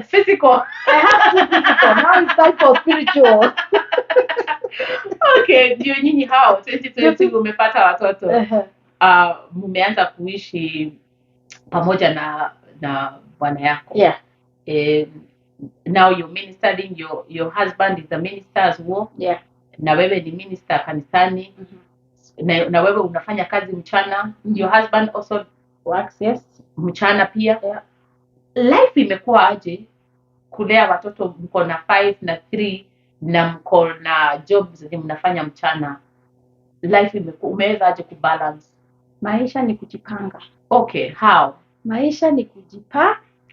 Physical. I have to do physical. Now it's time for spiritual. Okay, ndio nyinyi hao 2020 umepata watoto. Mumeanza kuishi pamoja na bwana yako. Yeah. Now you're ministering, your husband is a minister as well. Yeah. Na wewe ni minister kanisani. Na wewe unafanya kazi mchana. Your husband also works, yes. Mchana pia. Yeah. Life imekuwa aje kulea watoto mko na 5 na 3 na mko na jobs zenye mnafanya mchana? Life umeweza aje kubalance? Maisha ni kujipanga. Okay, how? Maisha ni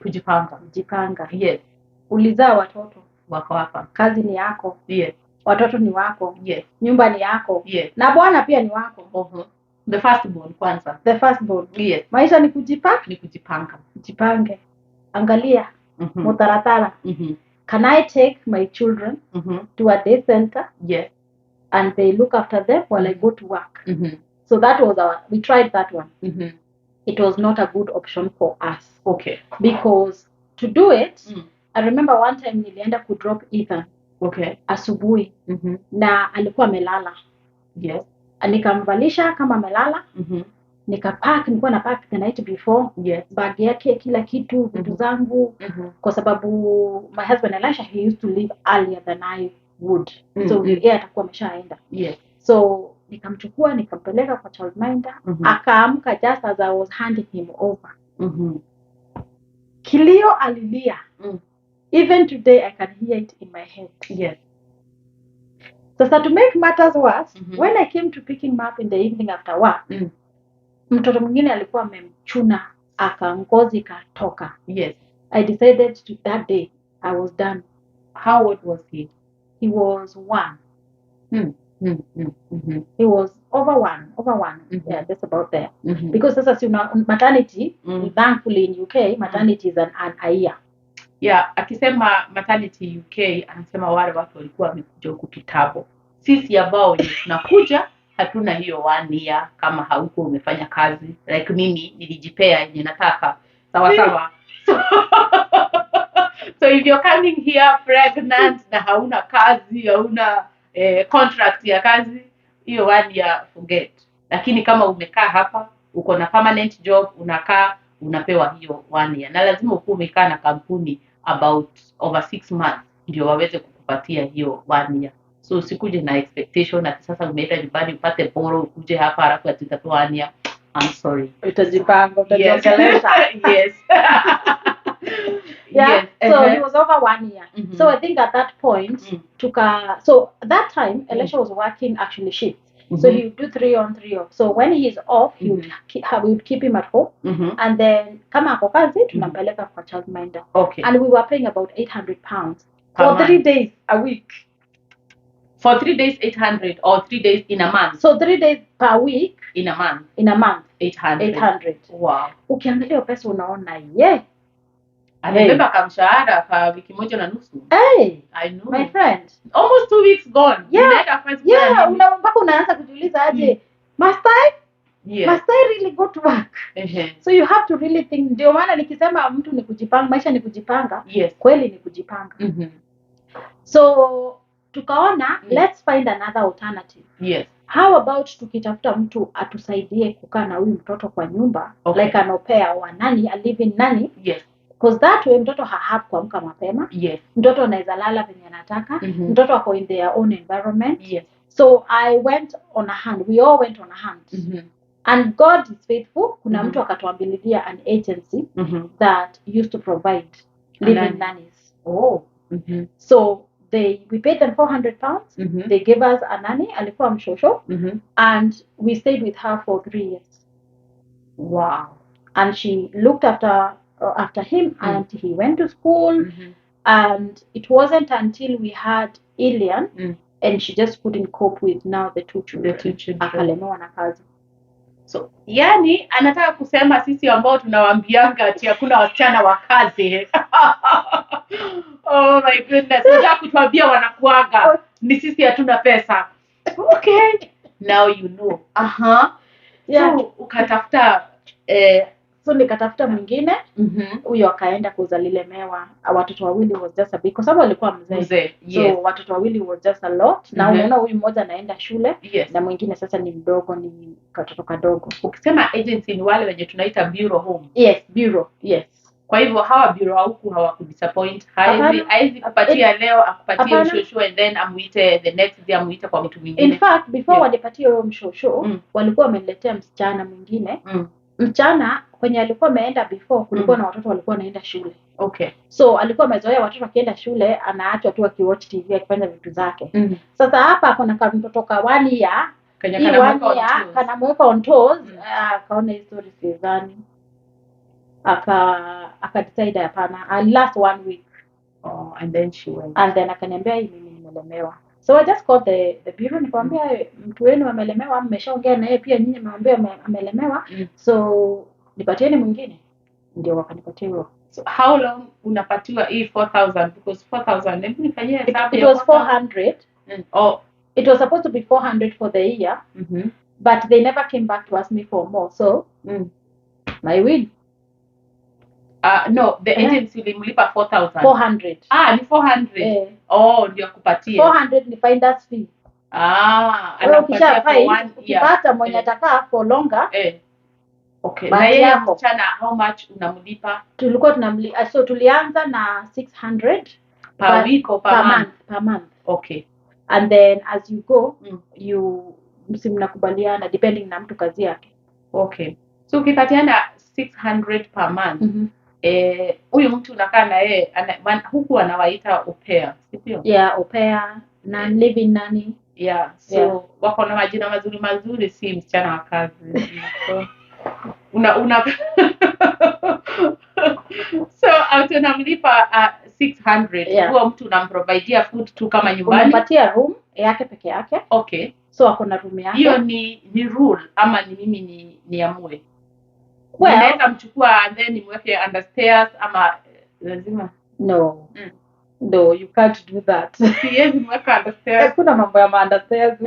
kujipanga. Yes. Ulizaa watoto wako hapa. Kazi ni yako. Yes. Watoto ni wako. Yes. Nyumba ni yako. Yes. Na bwana pia ni wako. The firstborn kwanza. The firstborn. Yes. Maisha ni kujipanga. Jipange. Angalia. Mutaratara. Can I take my children to a day center? Yes. And they look after them while I go to work. So that was we tried that one. It was not a good option for us. Okay. Because to do it, I remember one time nilienda ku drop Ethan. Okay. Asubuhi. Na alikuwa amelala. Yes. Nikamvalisha kama amelala. Nilikuwa na pack the night before. Yes. Bag yake, kila kitu, vitu zangu. Kwa sababu my husband Elisha, he used to leave earlier than I would. So yeye atakuwa ameshaenda. Yes. So nikamchukua nikampeleka kwa childminder. Akaamka just as I was handing him over. Kilio alilia. Even today I can hear it in my head. Yes. So to make matters worse, when I came to pick him up in the evening after work, mtoto mwingine alikuwa amemchuna ngozi katoka. Yes. I decided to that day I was done. How old was he? He was 1. He was over one. Yeah, that's about there. Because sasa maternity, thankfully in UK, maternity is a year. Yeah, akisema maternity UK, anasema wale watu walikuwa wamekuja huku kitambo. Sisi ambao tunakuja hatuna hiyo 1 year kama hauko umefanya kazi. Like mimi nilijipea yenye nataka. Sawa. So if you're coming here pregnant na hauna kazi, hauna contract ya kazi, hiyo 1 year forget. Lakini kama umekaa hapa, uko na permanent job, unakaa unapewa hiyo 1 year. Na lazima ukue umekaa na kampuni about over 6 months ndio waweze kukupatia hiyo 1 year. So usikuje na expectation ati sasa umeenda nyumbani upate boro ukuje hapa halafu atatoa 1 year. I'm sorry. Utajipanga, utajiongelesha. Yes. Yeah. Yes. So he was over 1 year. So I think at that point so that time Elisha was working actually shifts. So he would do 3 on 3 off. So when he's off, we would keep him at home. And then kama ako kazi tunampeleka kwa childminder. Okay. And we were paying about 800 pounds for 3 days a week. For 3 days 800 or 3 days in a month? So 3 days per week in a month. 800. Wow. Ukiangalia pesa unaona yeah. Anabeba kamshahara kwa wiki moja na nusu. Hey, I know. My friend. Almost 2 weeks gone. Yeah, mpaka unaanza kujiuliza aje, must I really go to work? So you have to really think. Ndio maana nikisema mtu ni kujipanga, maisha ni kujipanga. Yes. Kweli ni kujipanga. So tukaona let's find another alternative. Yes. How about tukitafuta mtu atusaidie kukaa na huyu mtoto kwa nyumba, like an au pair or a live-in nanny. Yes. Because that way mtoto have kuamka mapema. Yes. Mtoto anaweza lala venye anataka. Mtoto ako in their own environment. Yes. So I went on a hunt. We all went on a hunt. And God is faithful. Kuna mtu akatuambililia an agency that used to provide live-in nannies. Oh. So we paid them 400 pounds. They gave us a nanny, alikuwa mshosho. And we stayed with her for 3 years. Wow. And she looked after him and he went to school. And it wasn't until we had Ilian and she just couldn't cope with now the 2 children. Akalemewa na kazi. So, yani anataka kusema sisi ambao tunawaambianga ati hakuna wasichana wa kazi. Oh my goodness. Nataka kutuambia wanakuaga ni sisi hatuna pesa. Okay. Now you know. Yeah. So ukatafuta so nikatafuta mwingine huyo akaenda kuzalilemewa watoto wawili was just a big kwa sababu alikuwa mzee yes. So watoto wawili was just a lot na unaona huyu mmoja anaenda shule na mwingine sasa ni mdogo ni katoto kadogo. Ukisema agency ni wale wenye tunaita bureau home. Yes, bureau, yes. Kwa hivyo hawa bureau huku hawakudisappoint. Haizi kupatia leo akupatie mshosho and then amuite the next day amuite kwa mtu mwingine. In fact before walipatia huyo mshosho walikuwa wameniletea msichana mwingine. Mchana kwenye alikuwa ameenda before kulikuwa na watoto walikuwa wanaenda shule. Okay. So alikuwa amezoea watoto wakienda shule anaachwa tu akiwatch TV akifanya vitu zake. Sasa hapa kuna mtoto ka 1 year kanamweka on toes akaona history sidhani. Decide hapana last 1 week. Oh, and then she went. And then akaniambia mimi nimelemewa. So I just called the bureau nikamwambia mtu wenu amelemewa mmeshaongea na yeye pia nyinyi mmemwambia amelemewa. So nipatieni mwingine. Ndio wakanipatia huyo. So how long unapatiwa hii 4000 because 4000 hebu nifanyie hesabu. It was 400. Oh, it was supposed to be 400 for the year. But they never came back to ask me for more. So my win. No, the agency ilimlipa 4000. 400. Ni 400. Oh, ndio kupatia. 400 ni finder's fee. Anakupatia for 1 year. Ukipata mwenye atakaa for longer. Okay. Na yeye mchana how much unamlipa? Tulikuwa tunamlipa so tulianza na 600 per week or per month. Okay. And then as you go you mnakubaliana depending na mtu kazi yake. Okay. So ukipatiana 600 per month. Huyu mtu unakaa na yeye huku anawaita au pair, sio? Yeah, au pair na living nanny. So wako na majina mazuri si msichana wa kazi. So so unamlipa 600. Huo mtu unamprovidea food tu kama nyumbani. Unampatia room yake peke yake. Okay. So ako na room yake. Hiyo ni rule ama ni mimi niamue? Naweza mchukua and then nimweke under stairs ama lazima? No. No, you can't do that. Siwezi mweka under stairs. Hakuna mambo ya under stairs.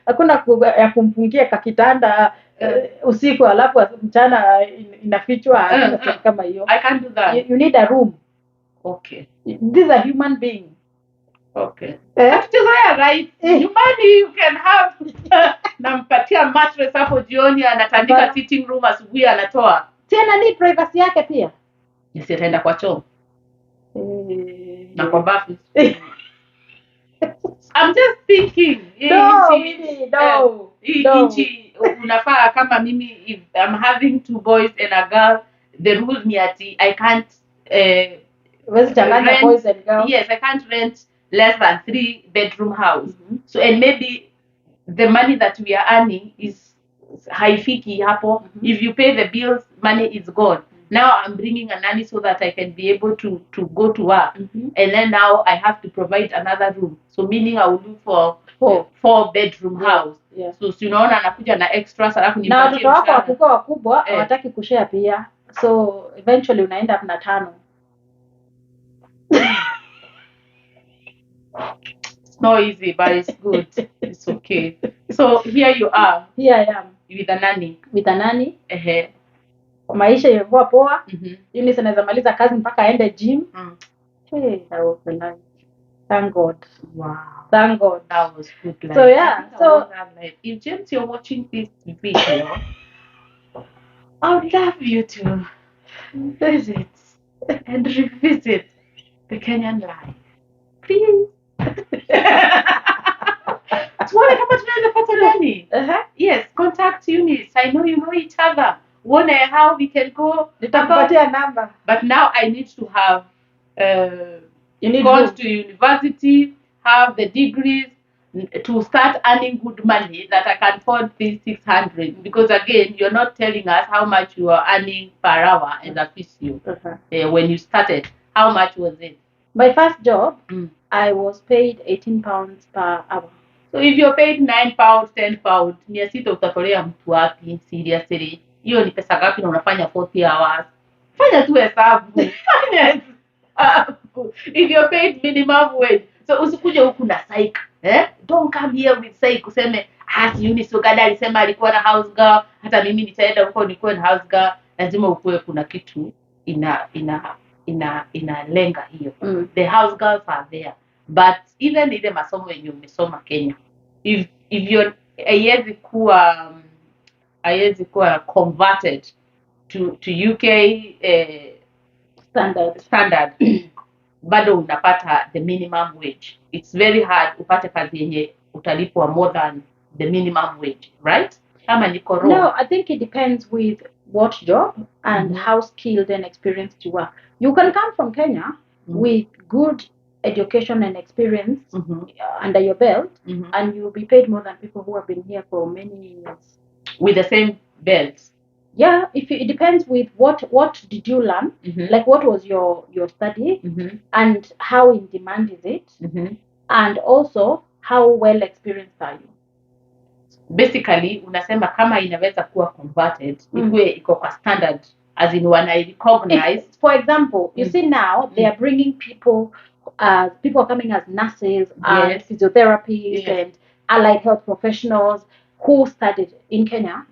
Hakuna ya kumfungia kakitanda usiku alafu mchana inafichwa kama hiyo. I can't do that. You need a room. Okay. This is a human being. Okay. Tuzoea right. Nyumbani you can have nampatia mattress hapo jioni anatandika sitting room asubuhi anatoa. Tena ni privacy yake pia. Yes, ataenda kwa choo. Na kwa bafu. I'm just thinking. No. Inchi unafaa kama mimi if I'm having 2 boys and a girl the rule ni ati I can't rent boys and girls. Yes, I can't rent less than 3 bedroom house. So and maybe the money that we are earning is haifiki hapo. If you pay the bills money is gone. Now I'm bringing a nanny so that I can be able to go to work. And then now I have to provide another room. So meaning I will look for 4 bedroom house. So unaona anakuja na extras alafu nipatie. Na watoto wako wakikuwa wakubwa hawataki kushare pia. So eventually unaenda up na 5. It's not easy but it's good. It's okay. So here you are. Here I am. With a nanny. With a nanny. Maisha yalikuwa poa. Yunis anaweza maliza kazi mpaka aende gym. Hey, that was the life. Thank God. Wow. Thank God. That was good life. So yeah, so if James you're watching this video, I would love you to visit and revisit the Kenyan life. Please. Tuone kama tunaweza pata nani. Yes, contact Yunis. I know you know each other. Wonder how we can go. Nitakupatia number. But now I need to have you gone to university, have the degrees to start earning good money that I can afford this 600. Because again, you're not telling us how much you are earning per hour as a physio. When you started, how much was it? My first job, I was paid 18 pounds per hour. So if you're paid 9 pounds, 10 pounds, ni sita utatolea mtu wapi seriously? Hiyo ni pesa ngapi na unafanya 40 hours? Fanya tu hesabu. If you're paid minimum wage. So usikuje huku na psych. Don't come here with psych useme Yunis Ogada alisema alikuwa na house girl, hata mimi nitaenda huko nikuwe na house girl. lazima ukuwe kuna kitu inalenga hiyo. The house girls are there, but even ile masomo yenye umesoma Kenya, if you're haiwezi kuwa converted to UK standard bado unapata the minimum wage. It's very hard upate kazi yenye utalipwa more than the minimum wage, right? Kama niko wrong? No, I think it depends with what job and how skilled and experienced you are. You can come from Kenya with good education and experience under your belt, and you'll be paid more than people who have been here for many years with the same belt. Yeah, it depends with what did you learn, like what was your study, and how in demand is it, and also how well experienced are you. Basically unasema kama inaweza kuwa converted ikuwe iko kwa standard, as in wana recognize. For example, you see now they are bringing people are coming as nurses and physiotherapists and allied health professionals who studied in Kenya,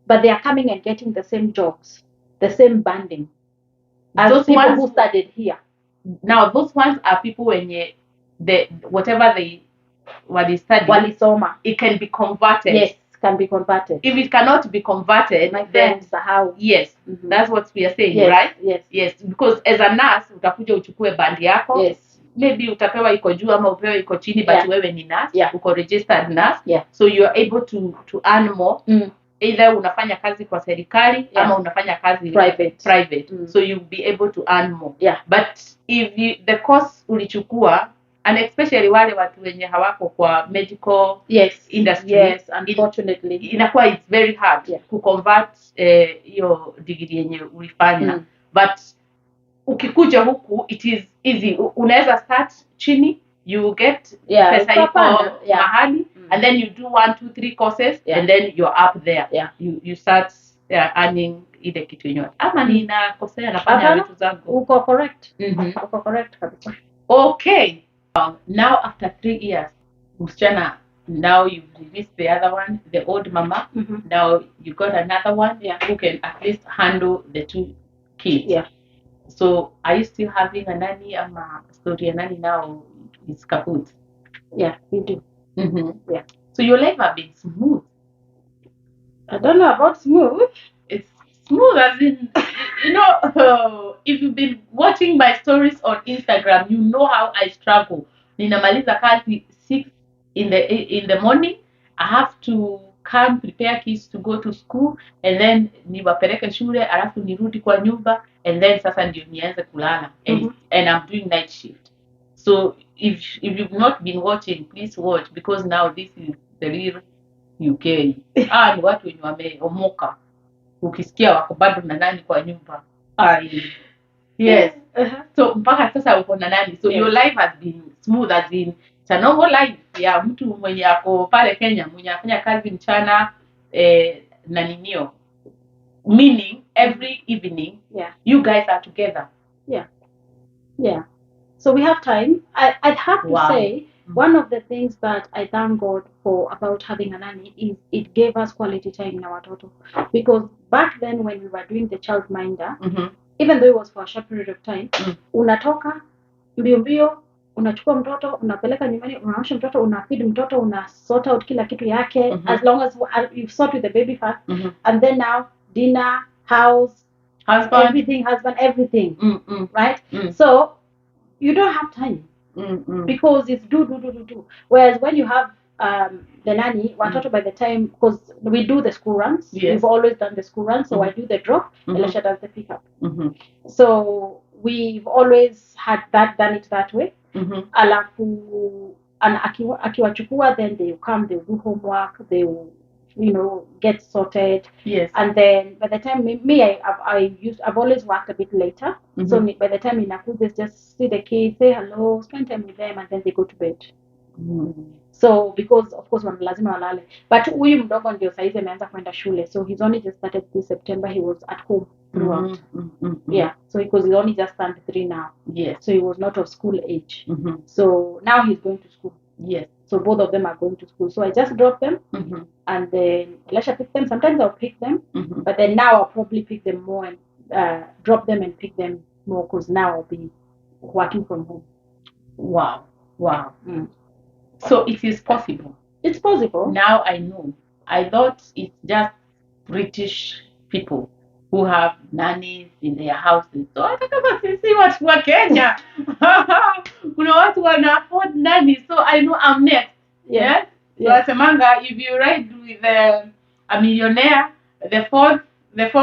but they are coming and getting the same jobs, the same banding as those people who studied here. Now those ones are people when whatever they study, walisoma, it can be converted. Yes, can be converted. If it cannot be converted, then how? Yes, that's what we are saying, yes, right? Yes, because as a nurse utakuja uchukue bandi yako. Yes. Maybe utapewa iko juu ama upewe iko chini, but wewe ni nurse, uko registered nurse, so you are able to earn more. Either unafanya kazi kwa serikali ama unafanya kazi private. So you'll be able to earn more. But if the course ulichukua, and especially wale watu wenye hawako kwa medical industry, unfortunately inakuwa it's very hard to convert hiyo degree yenye ulifanya. But ukikuja huku it is easy. Unaweza start chini, you get pesa iko mahali, and then you do 1 2 3 courses, and then you're up there. You start earning ile kitu yenyewe. Ama ninakosea nafanya vitu zangu? Uko correct. Uko correct kabisa. Okay. Now after 3 years, msichana, now you've released the other one, the old mama. Now you got another one who can at least handle the 2 kids. So are you still having a nanny? Ama story ya nanny now is kaput? Yeah, we do. So your life has been smooth. I don't know about smooth. It's smooth as in, if you've been watching my stories on Instagram, you know how I struggle. Ninamaliza kazi 6 in the morning. I have to come prepare kids to go to school, and then niwapeleke shule, alafu nirudi kwa nyumba, and then sasa ndio nianze kulala, and I'm doing night shift. So if you've not been watching, please watch, because now this is the real UK. Ni watu wenye wameomoka. Ukisikia wako bado na nani kwa nyumba. Yes. So mpaka sasa uko na nani. So your life has been smooth, as in it's a normal life ya mtu mwenye ako pale Kenya, mwenye anafanya kazi mchana na ninio. Meaning every evening you guys are together. So we have time. I'd have to say one of the things that I thank God for about having a nanny is it gave us quality time in our watoto. Because back then when we were doing the childminder, even though it was for a short period of time, unatoka mbio mbio, unachukua mtoto, unapeleka nyumbani, unaosha mtoto, unafeed mtoto, una sort out kila kitu yake, as long as you sort with the baby first, and then now dinner, house, husband, everything, right? So you don't have time because it's do. Whereas when you have the nanny, watoto by the time, because we do the school runs, we've always done the school runs, so I do the drop, Elisha does the pickup. So we've always had done it that way. Alafu akiwachukua, then they come, they do homework, they will get sorted. And then by the time I've always worked a bit later. So by the time inakuja, just see the kids, say hello, spend time with them, and then they go to bed. So because of course lazima walale, but huyu mdogo ndio saizi ameanza kwenda shule, so he's only just started this September. He was at home throughout. So because he only just turned 3 now. So he was not of school age. So now he's going to school. Yes. So both of them are going to school. So I just drop them, and then Elisha pick them. Sometimes I'll pick them, but then now I'll probably pick them more and drop them and pick them more because now I'll be working from home. Wow. So it is possible. It's possible. Now I know. I thought it's just British people who have nannies in their houses. So hata kama sisi watu wa Kenya kuna watu wana afford nannies. So I know I'm next. Yes. So asemanga, if you ride with a millionaire, the four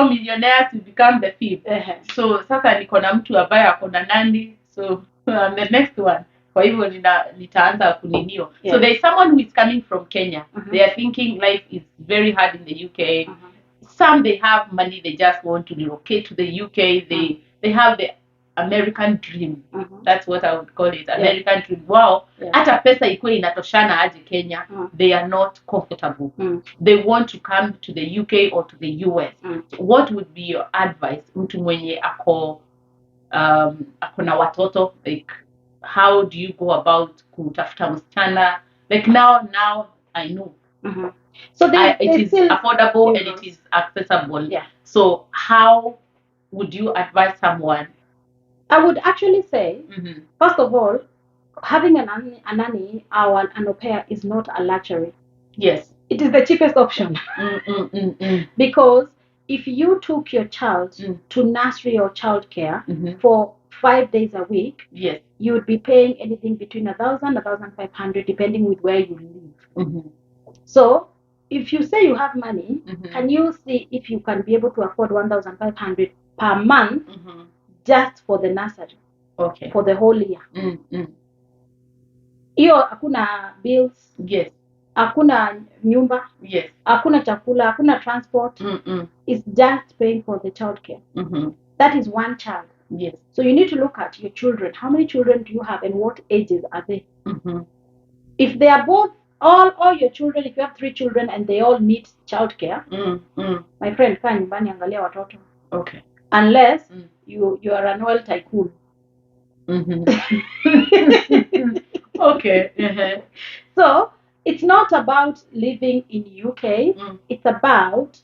millionaires will become the fifth. So sasa niko na mtu ambaye ako na nanny. So I'm the next one. Kwa hivyo nitaanza kuninio. So there is someone who is coming from Kenya. They are thinking life is very hard in the UK. Some they have money, they just want to relocate to the UK. They have the American dream. That's what I would call it, American dream. Wow, hata pesa ikuwe inatoshana aje Kenya, they are not comfortable. They want to come to the UK or to the US. What would be your advice mtu mwenye ako na watoto, like how do you go about kutafuta msichana? Like now I know. So it is affordable and it is accessible. So how would you advise someone? I would actually say, first of all, having a nanny or an au pair is not a luxury. Yes. It is the cheapest option. Because if you took your child to nursery or childcare for 5 days a week, you would be paying anything between 1,000 1,500 depending with where you live. So if you say you have money, can you see if you can be able to afford 1,500 per month just for the nursery? Okay. For the whole year. Hiyo hakuna bills. Yes. Hakuna nyumba. Yes. Hakuna chakula, hakuna transport. It's just paying for the childcare. That is one child. Yes. So you need to look at your children. How many children do you have and what ages are they? If they are both all your children, if you have 3 children and they all need childcare, my friend, kaa nyumbani angalia watoto. Okay. Unless you are an oil tycoon. Okay. So it's not about living in UK. It's about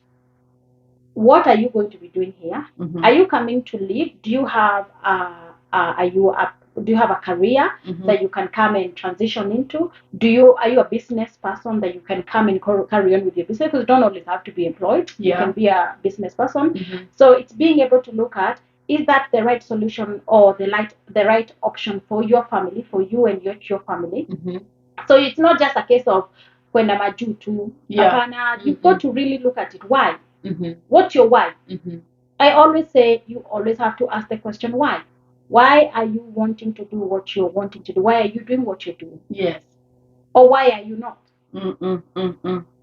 what are you going to be doing here? Are you coming to live? Do you have do you have a career that you can come and transition into? Are you a business person that you can come and carry on with your business? Because you don't always have to be employed. You can be a business person. So it's being able to look at, is that the right solution or the right option for your family, for you and your family? So it's not just a case of kwenda majuu tu. You've got to really look at it. Why? What's your why? I always say you always have to ask the question why. Why are you wanting to do what you're wanting to do? Why are you doing what you're doing? Yes. Or why are you not?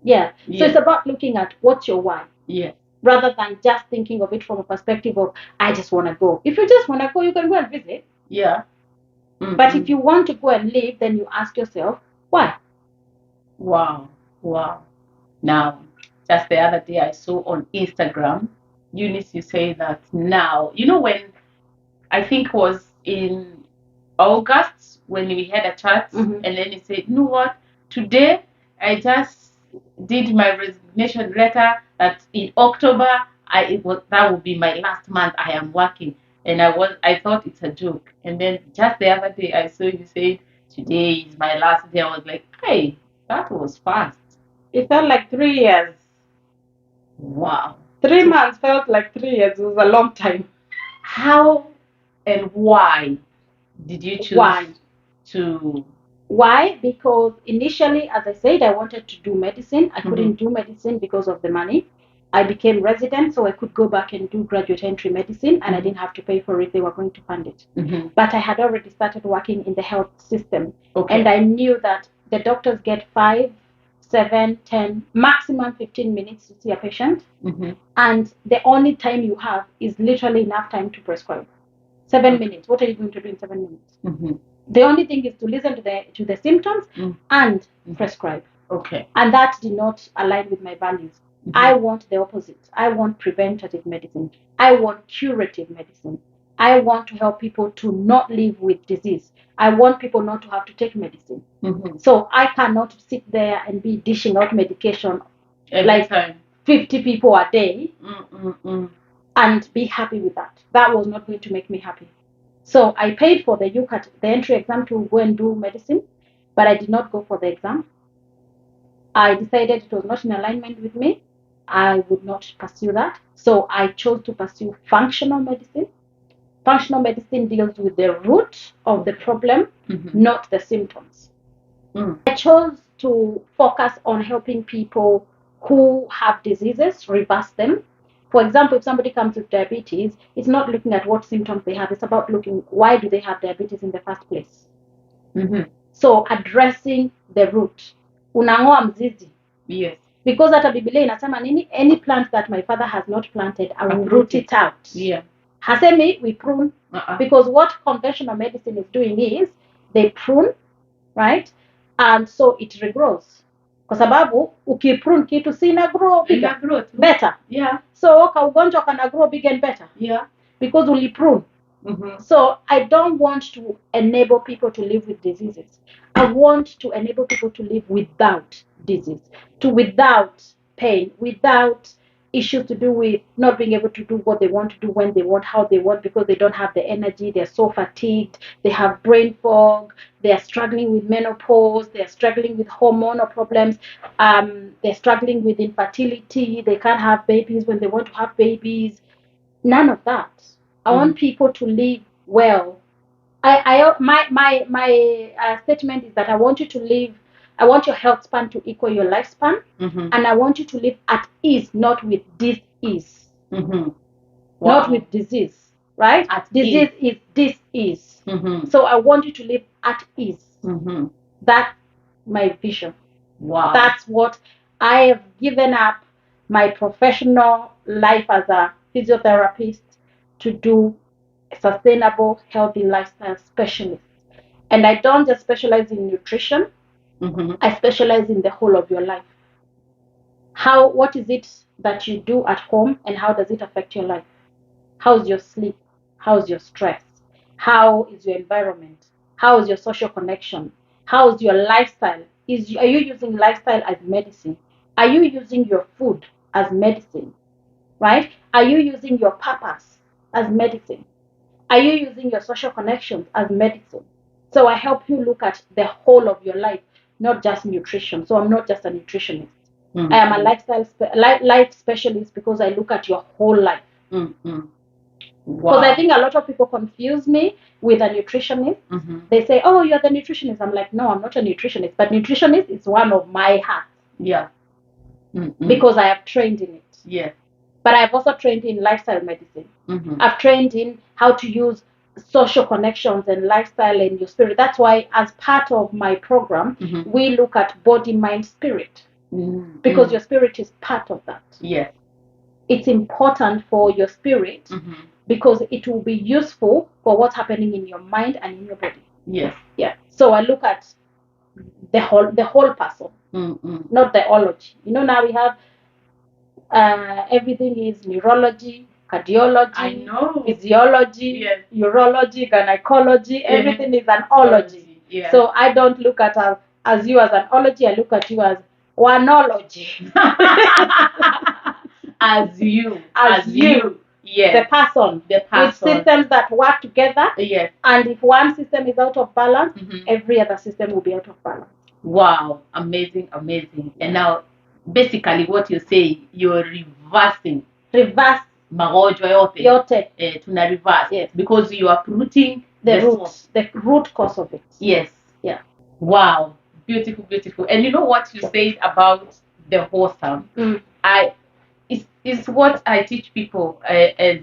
Yeah. So it's about looking at what's your why. Yes. Rather than just thinking of it from a perspective of, I just want to go. If you just want to go, you can go and visit. Yeah. But if you want to go and live, then you ask yourself, why? Wow. Now, just the other day I saw on Instagram, Yunis, you say that now, when I think was in August when we had a chat, and then you said, you know what, today I just did my resignation letter that in October that would be my last month I am working, and I thought it's a joke, and then just the other day I saw you say today is my last day. I was like, hey, that was fast. It felt like 3 years. Wow. 3 months felt like 3 years. It was a long time. How and why did you choose to? Why? Because initially, as I said, I wanted to do medicine. I couldn't do medicine because of the money. I became resident, so I could go back and do graduate entry medicine, and I didn't have to pay for it. They were going to fund it. But I had already started working in the health system. And I knew that the doctors get 5, 7, 10, maximum 15 minutes to see a patient. And the only time you have is literally enough time to prescribe. 7 minutes. What are you going to do in 7 minutes? The only thing is to listen to the symptoms and prescribe. Okay. And that did not align with my values. I want the opposite. I want preventative medicine. I want curative medicine. I want to help people to not live with disease. I want people not to have to take medicine. So I cannot sit there and be dishing out medication Every time. 50 people a day and be happy with that. That was not going to make me happy. So I paid for the UCAT, the entry exam, to go and do medicine, but I did not go for the exam. I decided it was not in alignment with me. I would not pursue that. So I chose to pursue functional medicine. Functional medicine deals with the root of the problem, not the symptoms. I chose to focus on helping people who have diseases, reverse them. For example, if somebody comes with diabetes, it's not looking at what symptoms they have. It's about looking, why do they have diabetes in the first place? So addressing the root. Unang'oa mzizi. Yes. Because hata Biblia inasema nini? Any plant that my father has not planted, I will root it out. Yeah. Hasemi we prune. Because what conventional medicine is doing is they prune, right? And so it regrows. Kwa sababu ukiprune kitu sina grow bigger, better. Yeah. So kaugonjwa kana grow bigger and better. Yeah. Because uliprune. So I don't want to enable people to live with diseases. I want to enable people to live without disease, without pain, without issues to do with not being able to do what they want to do when they want, how they want, because they don't have the energy, they're so fatigued, they have brain fog, they are struggling with menopause, they're struggling with hormonal problems, they're struggling with infertility, they can't have babies when they want to have babies. None of that. I want people to live well. My statement is that I want you to live. I want your health span to equal your lifespan, and I want you to live at ease, not with disease, not with disease. Right? Disease is dis-ease. So I want you to live at ease. That's my vision. Wow. That's what I have given up my professional life as a physiotherapist to do a sustainable, healthy lifestyle specialist. And I don't just specialize in nutrition. I specialize in the whole of your life. What is it that you do at home and how does it affect your life? How's your sleep? How's your stress? How is your environment? How is your social connection? How is your lifestyle? Are you using lifestyle as medicine? Are you using your food as medicine? Right? Are you using your purpose as medicine? Are you using your social connections as medicine? So I help you look at the whole of your life, not just nutrition. So I'm not just a nutritionist. I am a lifestyle life specialist because I look at your whole life. Because I think a lot of people confuse me with a nutritionist. They say, oh, you're the nutritionist. I'm like, no, I'm not a nutritionist. But nutritionist is one of my hats. Yeah. Because I have trained in it. Yeah. But I've also trained in lifestyle medicine. I've trained in how to use social connections and lifestyle and your spirit. That's why as part of my program, we look at body, mind, spirit. Because your spirit is part of that. Yes. It's important for your spirit because it will be useful for what's happening in your mind and in your body. Yes. Yeah. So I look at the whole person, not the ology. Now we have everything is neurology, cardiology, physiology, urology, gynecology. Everything is an ology. Yeah. So I don't look at as you as an ology. I look at you as oneology. as you. Yes. The person. With systems that work together. Yes. And if one system is out of balance, every other system will be out of balance. Wow. Amazing. And now, basically what you say, you're reversing. Reverse. Magonjwa yote. Tuna reverse. Yes. Because you are uprooting the root cause of it. Yes. Yeah. Wow. Beautiful. And you know what you said about the wholesome? It's what I teach people as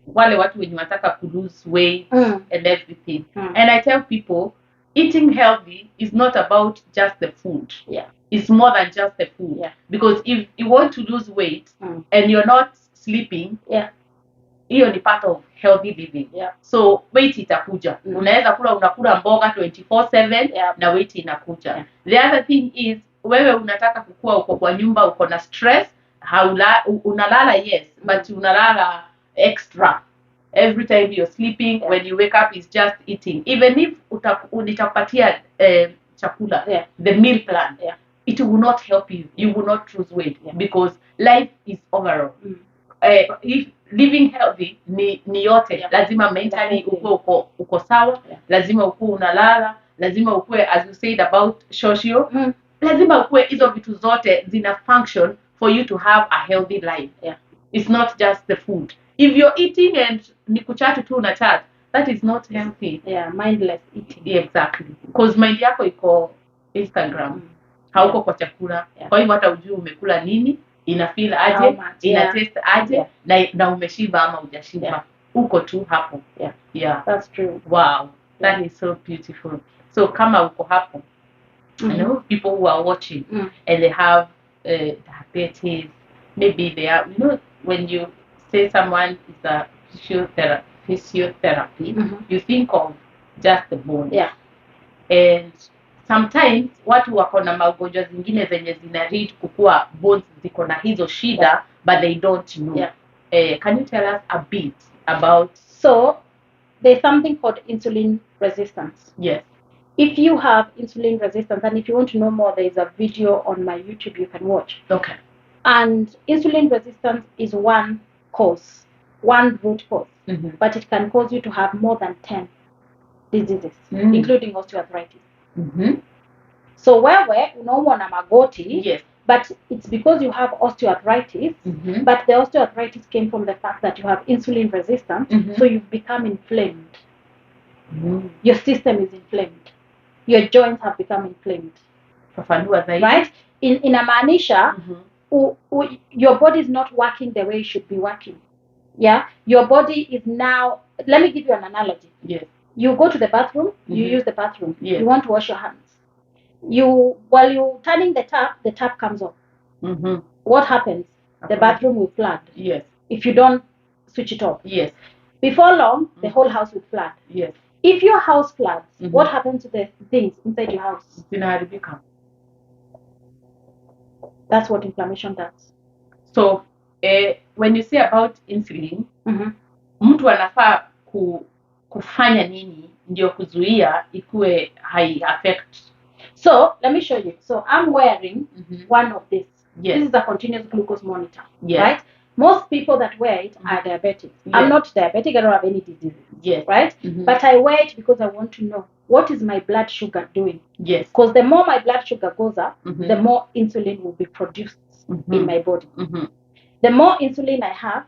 wale watu wenye wataka to lose weight and everything. And I tell people, eating healthy is not about just the food. Yeah. It's more than just the food. Yeah. Because if you want to lose weight and you're not sleeping, hiyo ni part of healthy living. Yeah. So weight itakuja. Unaweza unakula mboga 24/7 na weight inakuja. Yeah. The other thing is wewe unataka kukua uko kwa nyumba uko na stress, unalala yes, but unalala extra. every time you're sleeping, when you wake up is just eating. Even if nitakupatia chakula, the meal plan, it will not help you. You will not lose weight because life is overall. If living healthy ni yote, lazima mentally ukuwe uko sawa, lazima ukuwe unalala, lazima ukuwe, as you said about social, lazima ukuwe hizo vitu zote zina function for you to have a healthy life. It's not just the food. If you're eating and ni kuchatu tu na chat, that is not healthy. Mindless eating. Exactly. Because mind yako iko Instagram, hauko kwa chakula. Kwa hivyo hata ujui umekula nini, ina feel aje, ina taste aje, na umeshiba ama hujashiba. Uko tu hapo. That's true. Wow. That is so beautiful. So kama uko hapo, I know people who are watching and they have diabetes, maybe they are, when you say someone is a physiotherapy, you think of just the bones. And sometimes watu wako na magonjwa zingine zenye zina read kukua bones ziko na hizo shida, but they don't know. Can you tell us a bit about? So there's something called insulin resistance. Yes. If you have insulin resistance, and if you want to know more, there is a video on my YouTube you can watch. Okay. And insulin resistance is one cause, one root cause, but it can cause you to have more than 10 diseases, including osteoarthritis. So wewe unaumwa na magoti, but it's because you have osteoarthritis, but the osteoarthritis came from the fact that you have insulin resistance, so you've become inflamed. Your system is inflamed. Your joints have become inflamed. Right? Inamaanisha, your body is not working the way it should be working. Your body is now, let me give you an analogy. You go to the bathroom, you use the bathroom. You want to wash your hands. While you're turning the tap comes off. What happens? The bathroom will flood. If you don't switch it off. Before long, the whole house will flood. If your house floods, what happens to the things inside your house? That's what inflammation does. So, when you say about insulin, mtu anafaa kufanya nini ndio kuzuia ikuwe hai affect? So, let me show you. So, I'm wearing one of these. This is a continuous glucose monitor, right? Most people that wear it are diabetic. I'm not diabetic, I don't have any diseases, right? But I wear it because I want to know what is my blood sugar doing. Because the more my blood sugar goes up, the more insulin will be produced in my body. The more insulin I have,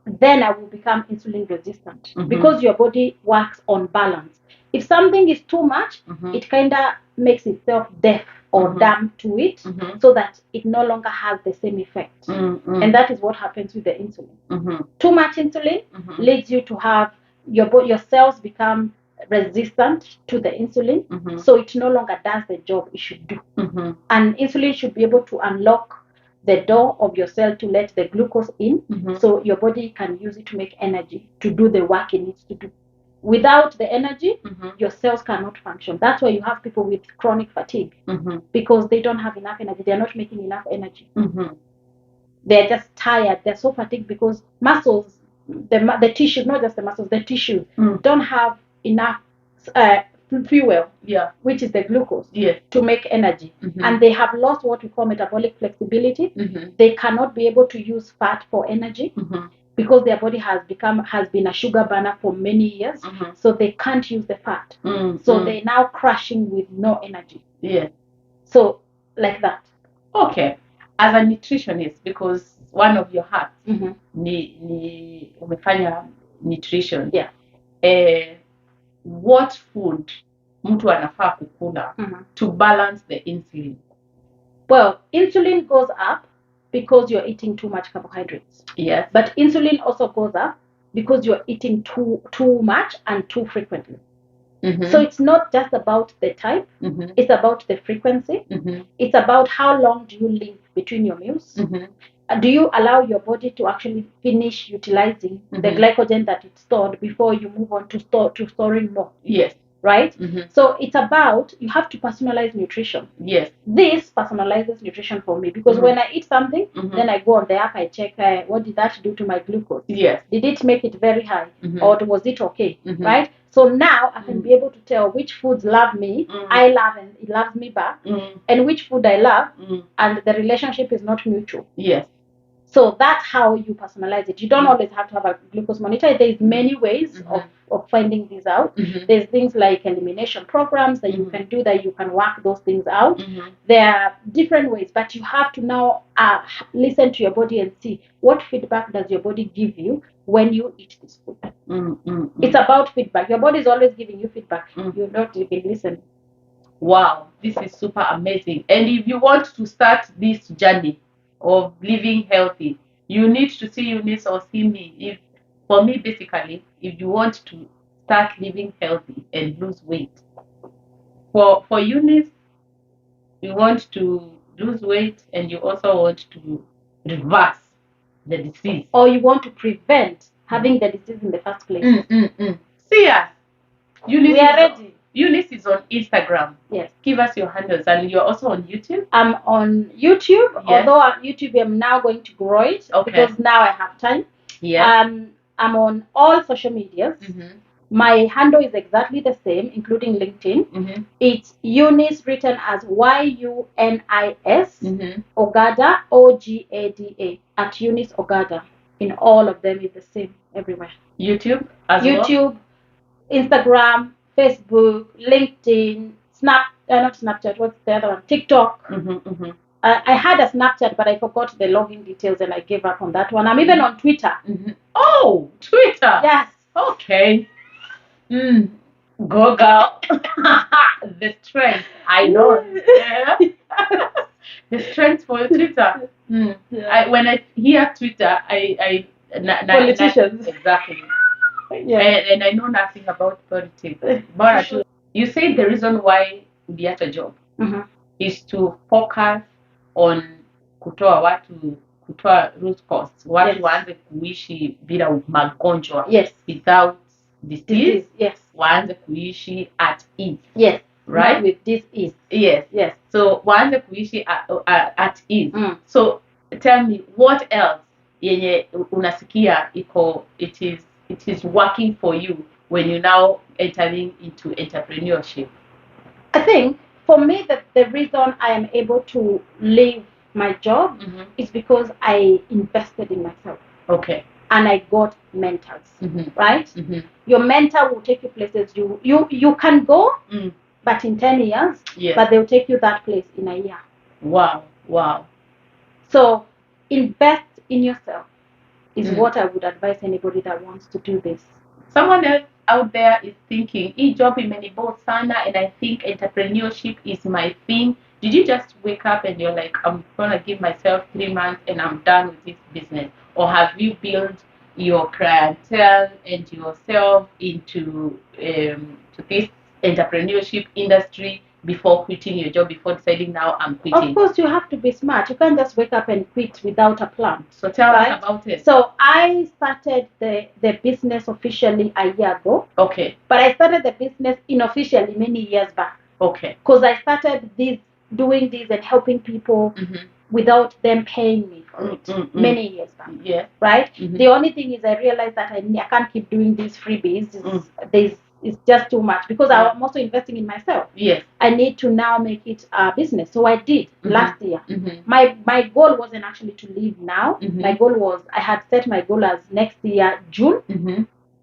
then I will become insulin resistant because your body works on balance. If something is too much, it kind of makes itself deaf or dumb to it so that it no longer has the same effect. And that is what happens with the insulin. Too much insulin leads you to have your cells become resistant to the insulin, so it no longer does the job it should do. And insulin should be able to unlock the door of your cell to let the glucose in, so your body can use it to make energy to do the work it needs to do. Without the energy, your cells cannot function. That's why you have people with chronic fatigue, because they don't have enough energy. They're not making enough energy. They're just tired. They're so fatigued because muscles, the tissue, not just the muscles, the tissue don't have enough fuel, which is the glucose, to make energy. And they have lost what we call metabolic flexibility. They cannot be able to use fat for energy because their body has been a sugar burner for many years, so they can't use the fat. So they're now crashing with no energy. So like that. Okay. As a nutritionist, because one of your hats ni umefanya nutrition. What food mtu anafaa kukula to balance the insulin? Well, insulin goes up because you're eating too much carbohydrates. But insulin also goes up because you're eating too much and too frequently. So it's not just about the type, it's about the frequency. It's about how long do you live between your meals. Do you allow your body to actually finish utilizing the glycogen that it stored before you move on to storing more? right? Mhm. So it's about, you have to personalize nutrition. Yes. This personalizes nutrition for me because Mhm. when I eat something, Mhm. then I go on the app, I check what did that do to my glucose. Yes. Did it make it very high, Mhm. or was it okay, Mhm. right? So now I can Mhm. be able to tell which foods love me, I love, and it loves me back, and which food I love, and the relationship is not mutual. Yes. So that's how you personalize it. You don't always have to have a glucose monitor. There's many ways of finding these out. There's things like elimination programs that you can do, that you can work those things out. There are different ways, but you have to now listen to your body and see what feedback does your body give you when you eat this food. It's about feedback. Your body is always giving you feedback. You're not even listening. Wow, this is super amazing. And if you want to start this journey of living healthy, you need to see Eunice or see me. If for me, basically, if you want to start living healthy and lose weight, for Eunice, you want to lose weight and you also want to reverse the disease, or you want to prevent having the disease in the first place. See us. Eunice We are ready. Eunice is on Instagram. Yes. Give us your handles, and you're also on YouTube. I'm on YouTube, Yes. although on YouTube I'm now going to grow it because now I have time. Yes. I'm on all social medias. My handle is exactly the same, including LinkedIn. It's Yunis, written as Yunis, Ogada, Ogada, at Yunis Ogada. In all of them, it's the same everywhere. YouTube as well? YouTube, Instagram, Facebook, LinkedIn, not Snapchat, what's the other one? TikTok. I had a Snapchat, but I forgot the login details and I gave up on that one. I'm even on Twitter. Oh, Twitter. Yes. Okay. Go girl. The strength. I know. Yeah. The strength for Twitter. Yeah. When I hear Twitter, Politicians. Exactly. Yeah. And I know nothing about politics. But you say the reason why you get a job is to focus on kutoa root cause. Watu waanze kuishi bila magonjwa. Yes. Without disease. Yes. Waanze kuishi at ease. Yes. Right? Not with disease. Yes. Yes. So waanze kuishi at ease. So tell me, what else yenye unasikia it is working for you when you now entering into entrepreneurship? I think for me that the reason I am able to leave my job is because I invested in myself. Okay. And I got mentors, right? Your mentor will take you places you can go, but in 10 years, yes. But they'll take you that place in a year. Wow. So invest in yourself is what I would advise anybody that wants to do this. Someone else out there is thinking, hii job imenibore sana and I think entrepreneurship is my thing. Did you just wake up and you're like, I'm going to give myself 3 months and I'm done with this business? Or have you built your clientele and yourself into to this entrepreneurship industry before quitting your job, before deciding now I'm quitting? Of course, you have to be smart. You can't just wake up and quit without a plan. So tell us about it. So I started the business officially a year ago. Okay. But I started the business unofficially many years back. Okay. Because I started doing this and helping people without them paying me for it many years back. Yeah. Right? The only thing is I realized that I can't keep doing these freebies. It's just too much because I'm also investing in myself. Yes. I need to now make it a business. So I did last year. My goal wasn't actually to leave now. My goal was, I had set my goal as next year, June.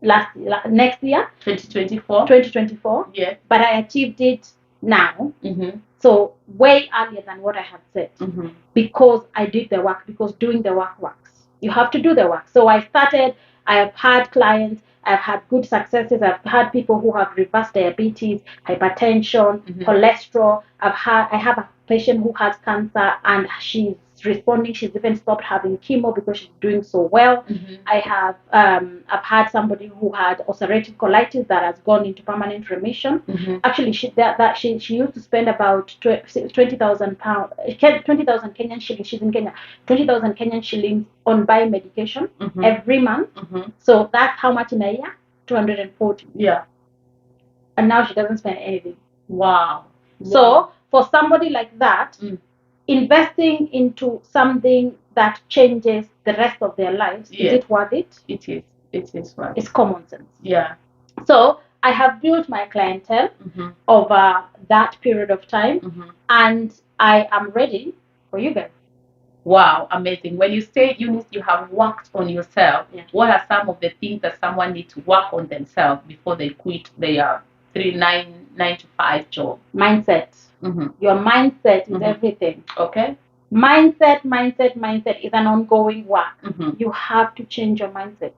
Next year. 2024. Yes. But I achieved it now. So way earlier than what I had said. Because I did the work, because doing the work works. You have to do the work. So I started, I have had clients, I've had good successes. I've had people who have reversed diabetes, hypertension, cholesterol. I have a patient who has cancer and she's responding. She's even stopped having chemo because she's doing so well. I have I've had somebody who had ulcerative colitis that has gone into permanent remission. Actually, she used to spend about 20,000 pounds, 20,000 Kenyan shillings. She's in Kenya. 20,000 Kenyan shillings on buying medication every month. So that's how much in a year? 240. Yeah. and now she doesn't spend anything. Wow. So for somebody like that, investing into something that changes the rest of their lives, is it worth it? It is. It is worth it. It's common sense. Yeah. So I have built my clientele over that period of time, and I am ready for you guys. Wow, amazing. When you say, Yunis, you have worked on yourself, what are some of the things that someone needs to work on themselves before they quit their 9 to 5 job? Mindset. Your mindset is everything. Okay. Mindset is an ongoing work. You have to change your mindset.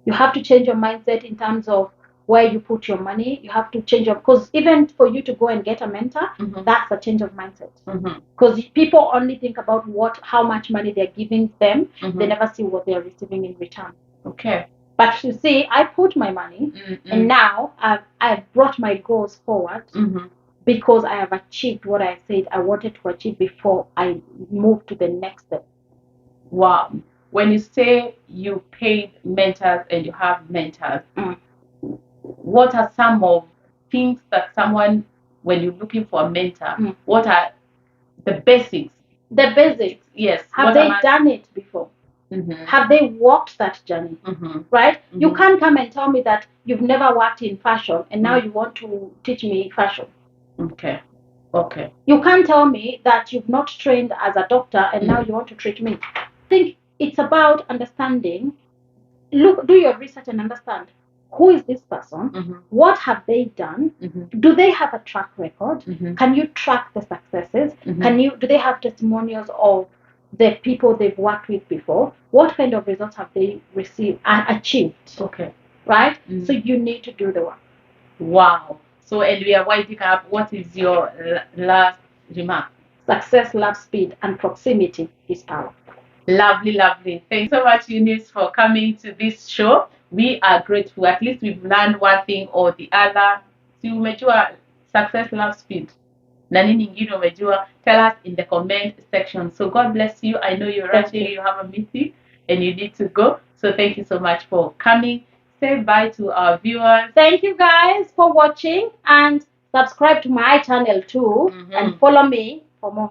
You have to change your mindset in terms of where you put your money. You have to change your, because even for you to go and get a mentor, that's a change of mindset. Because people only think about how much money they're giving them. They never see what they're receiving in return. Okay. But you see, I put my money, and now I've brought my goals forward because I have achieved what I said I wanted to achieve before I moved to the next step. Wow. When you say you paid mentors and you have mentors, what are some of things that someone, when you're looking for a mentor, what are the basics? The basics, yes. Have they done it before? Have they walked that journey? Right? You can't come and tell me that you've never worked in fashion and now you want to teach me fashion. Okay. You can't tell me that you've not trained as a doctor and now you want to treat me. I think it's about understanding. Look, do your research and understand who is this person, what have they done, do they have a track record, can you track the successes, do they have testimonials of the people they've worked with before, what kind of results have they received and achieved. Okay. Right? So you need to do the work. Wow. So, and we are winding up. What is your last remark? Success loves speed, and proximity is power. Lovely, lovely. Thanks so much, Yunis, for coming to this show. We are grateful. At least we've learned one thing or the other. Si umejua success loves speed. Na nini ingine umejua? Tell us in the comment section. So God bless you. I know you're rushing. You have a meeting and you need to go. So thank you so much for coming. Say bye to our viewers. Thank you guys for watching, and subscribe to my channel too, and follow me for more.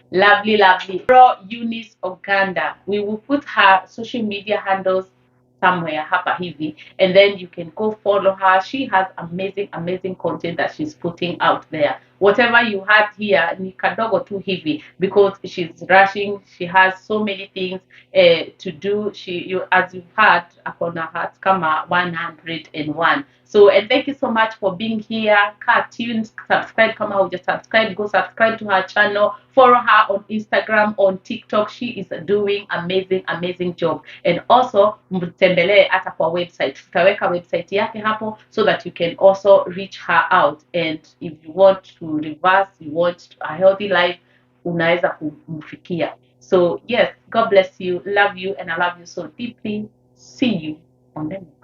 Lovely, lovely. Pro Yunis Oganda. We will put her social media handles somewhere hapa hivi, and then you can go follow her. She has amazing content that she's putting out there. Whatever you had here ni kadogo tu hivi, because she's rushing. She has so many things to do. As you've heard, akona heart kama 101. So, and thank you so much for being here. Tuned, subscribe kama huja subscribe, go subscribe to her channel, follow her on Instagram, on TikTok. She is doing amazing job. And also mtembelee hata kwa website. Tutaweka website yake hapo so that you can also reach her out. And if you want to reverse, you want a healthy life, unaweza kumfikia. So yes, God bless you, love you, and I love you so deeply. See you on the next.